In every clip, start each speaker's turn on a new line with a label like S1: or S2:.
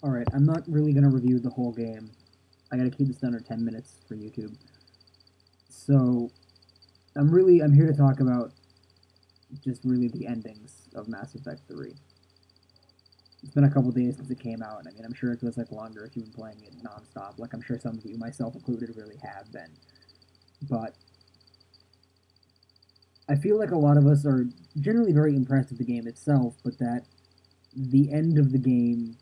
S1: Alright, I'm not really gonna review the whole game. I gotta keep this under 10 minutes for YouTube. So, I'm here to talk about just really the endings of Mass Effect 3. It's been a couple days since it came out, and I mean, I'm sure it feels like longer if you've been playing it nonstop, like I'm sure some of you, myself included, really have been. But I feel like a lot of us are generally very impressed with the game itself, but that the end of the game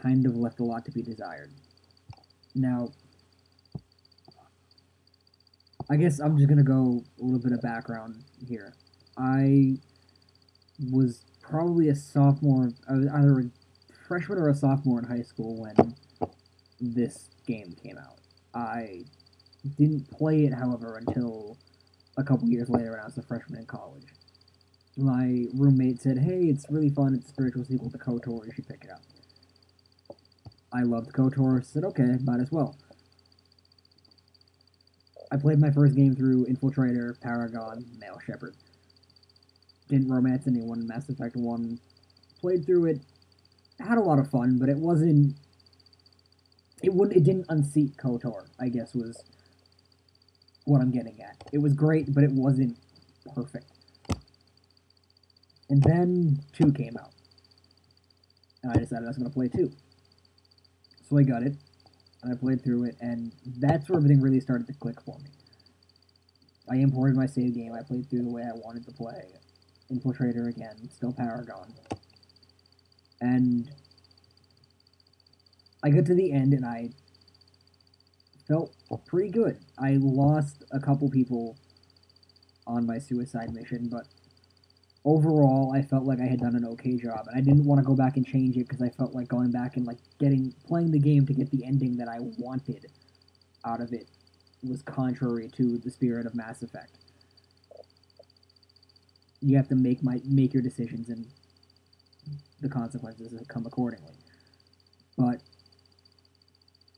S1: kind of left a lot to be desired. Now, I guess I'm just gonna go a little bit of background here. I was probably a sophomore. I was either a freshman or a sophomore in high school when this game came out. I didn't play it, however, until a couple years later when I was a freshman in college. My roommate said, "Hey, it's really fun. It's a spiritual sequel to KOTOR. You should pick it up." I loved KOTOR. Said, "Okay, might as well." I played my first game through Infiltrator, Paragon, Male Shepherd. Didn't romance anyone in Mass Effect 1. Played through it, had a lot of fun, but it wasn't. It didn't unseat KOTOR, I guess, was what I'm getting at. It was great, but it wasn't perfect. And then 2 came out, and I decided I was going to play 2. So I got it, and I played through it, and that's where everything really started to click for me. I imported my save game, I played through the way I wanted to play. Infiltrator again, still Paragon. And I got to the end, and I felt pretty good. I lost a couple people on my suicide mission, but overall, I felt like I had done an okay job, and I didn't want to go back and change it because I felt like going back and like playing the game to get the ending that I wanted out of it was contrary to the spirit of Mass Effect. You have to make your decisions, and the consequences come accordingly. But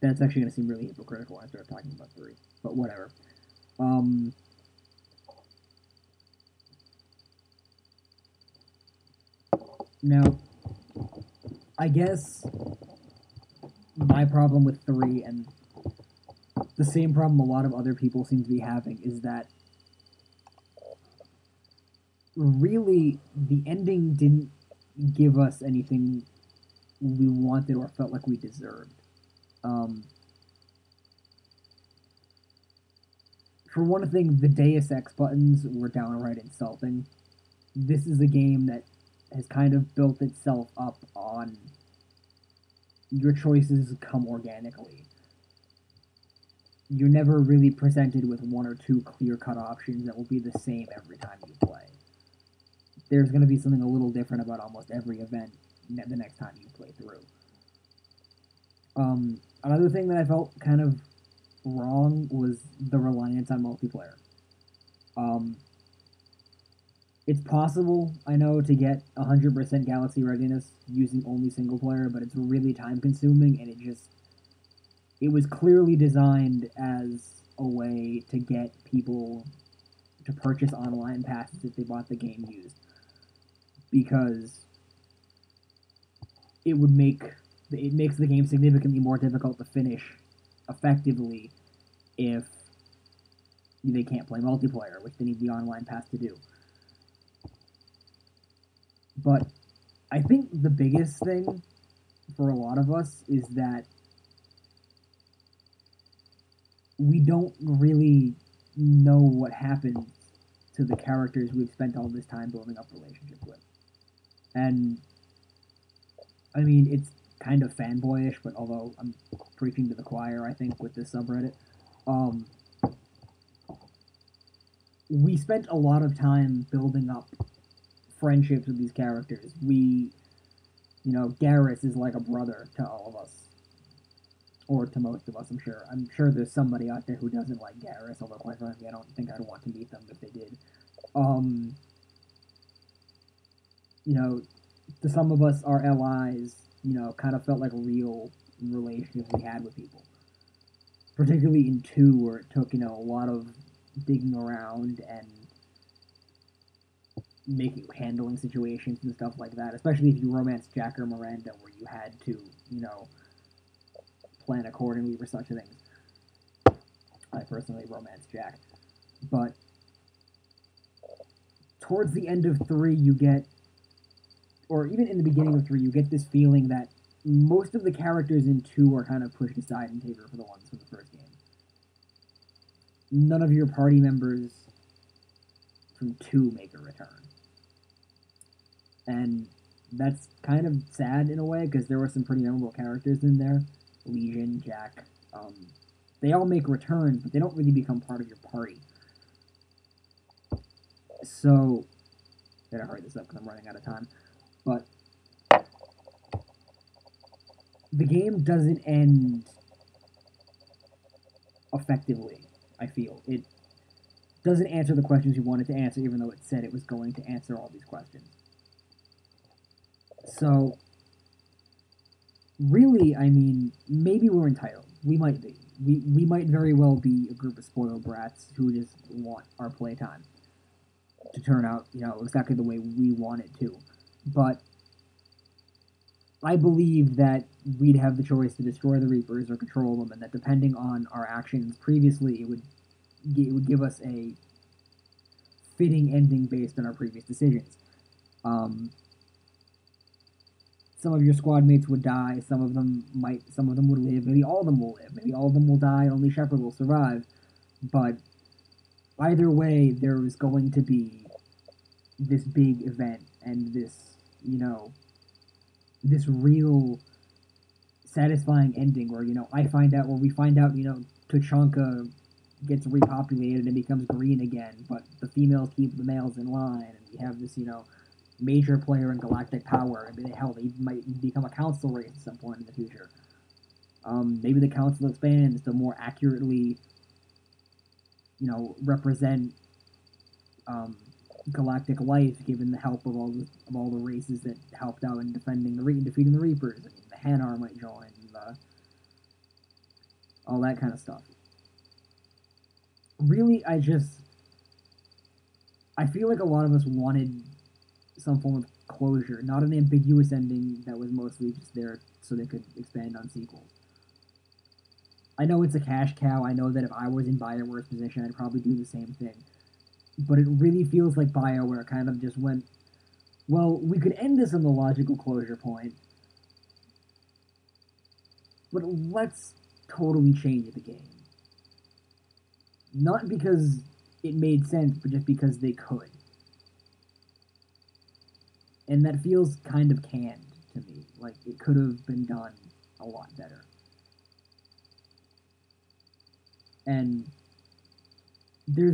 S1: that's actually going to seem really hypocritical when I start talking about 3. But whatever. Um, Now, I guess my problem with 3 and the same problem a lot of other people seem to be having is that really the ending didn't give us anything we wanted or felt like we deserved. Um, for one thing, the Deus Ex buttons were downright insulting. This is a game that has kind of built itself up on your choices come organically. You're never really presented with one or two clear cut options that will be the same every time you play. There's going to be something a little different about almost every event the next time you play through. Another thing that I felt kind of wrong was the reliance on multiplayer. Um, it's possible, I know, to get 100% galaxy readiness using only single player, but it's really time consuming, and it was clearly designed as a way to get people to purchase online passes if they bought the game used, because it makes the game significantly more difficult to finish effectively if they can't play multiplayer, which they need the online pass to do. But I think the biggest thing for a lot of us is that we don't really know what happened to the characters we've spent all this time building up relationships with. And I mean, it's kind of fanboyish, but although I'm preaching to the choir, I think with this subreddit, um, we spent a lot of time building up friendships with these characters. Garrus is like a brother to all of us, or to most of us. I'm sure. I'm sure there's somebody out there who doesn't like Garrus, although quite frankly, I don't think I'd want to meet them if they did. Um, you know, to some of us, our allies, kind of felt like real relationships we had with people. Particularly in 2, where it took, a lot of digging around and handling situations and stuff like that. Especially if you romance Jack or Miranda, where you had to, plan accordingly for such things. I personally romance Jack, but towards the end of 3, you get, or even in the beginning of 3, you get this feeling that most of the characters in 2 are kind of pushed aside in favor for the ones from the first game. None of your party members from 2 make a return. And that's kind of sad in a way, because there were some pretty memorable characters in there. Legion, Jack. They all make returns, but they don't really become part of your party. So, better hurry this up because I'm running out of time. But the game doesn't end effectively, I feel. It doesn't answer the questions you wanted to answer, even though it said it was going to answer all these questions. So, really, I mean, maybe we're entitled. We might be. We might very well be a group of spoiled brats who just want our playtime to turn out, exactly the way we want it to. But I believe that we'd have the choice to destroy the Reapers or control them, and that depending on our actions previously, it would give us a fitting ending based on our previous decisions. Some of your squad mates would die. Some of them would live. Maybe all of them will live. Maybe all of them will die. Only Shepard will survive. But either way, there is going to be this big event and this, this real satisfying ending where, we find out, Tuchanka gets repopulated and becomes green again, but the females keep the males in line, and we have this, major player in galactic power. I mean, hell, they might become a council race at some point in the future. Maybe the council expands to more accurately, represent galactic life, given the help of all the races that helped out in defeating the Reapers. I mean, the Hanar might join, all that kind of stuff. Really, I feel like a lot of us wanted some form of closure, not an ambiguous ending that was mostly just there so they could expand on sequels. I know it's a cash cow. I know that if I was in BioWare's position, I'd probably do the same thing. But it really feels like BioWare kind of just went, well, we could end this on the logical closure point, but let's totally change the game. Not because it made sense, but just because they could. And that feels kind of canned to me. Like, it could have been done a lot better. And there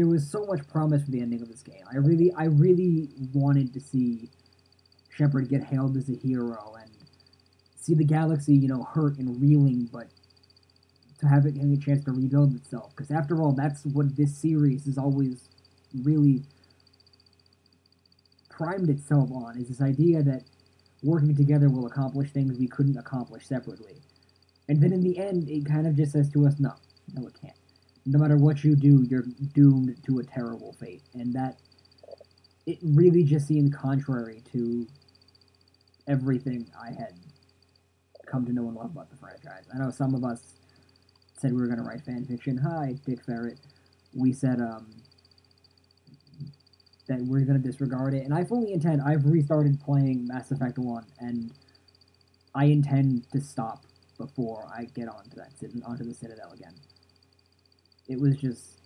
S1: was so much promise for the ending of this game. I really wanted to see Shepard get hailed as a hero and see the galaxy, hurt and reeling, but to have it having a chance to rebuild itself. Because after all, that's what this series has always really primed itself on, is this idea that working together will accomplish things we couldn't accomplish separately. And then in the end, it kind of just says to us, no, it can't. No matter what you do, you're doomed to a terrible fate. And that, it really just seemed contrary to everything I had come to know and love about the franchise. I know some of us said we were going to write fan fiction. Hi, Dick Ferret. We said, that we're going to disregard it, and I fully intend. I've restarted playing Mass Effect 1, and I intend to stop before I get onto the Citadel again. It was just,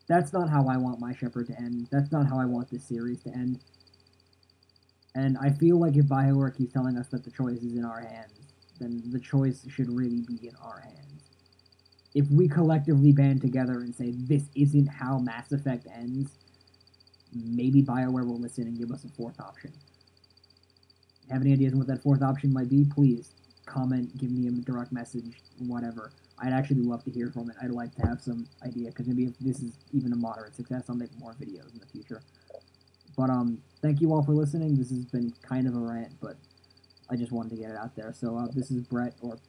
S1: that's not how I want my Shepard to end. That's not how I want this series to end. And I feel like if BioWare keeps telling us that the choice is in our hands, then the choice should really be in our hands. If we collectively band together and say, this isn't how Mass Effect ends, maybe BioWare will listen and give us a fourth option. Have any ideas on what that fourth option might be? Please comment, give me a direct message, whatever. I'd actually love to hear from it. I'd like to have some idea, because maybe if this is even a moderate success, I'll make more videos in the future. But thank you all for listening. This has been kind of a rant, but I just wanted to get it out there. So this is Brett, or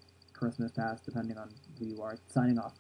S1: Xmaspast, depending on who you are, signing off.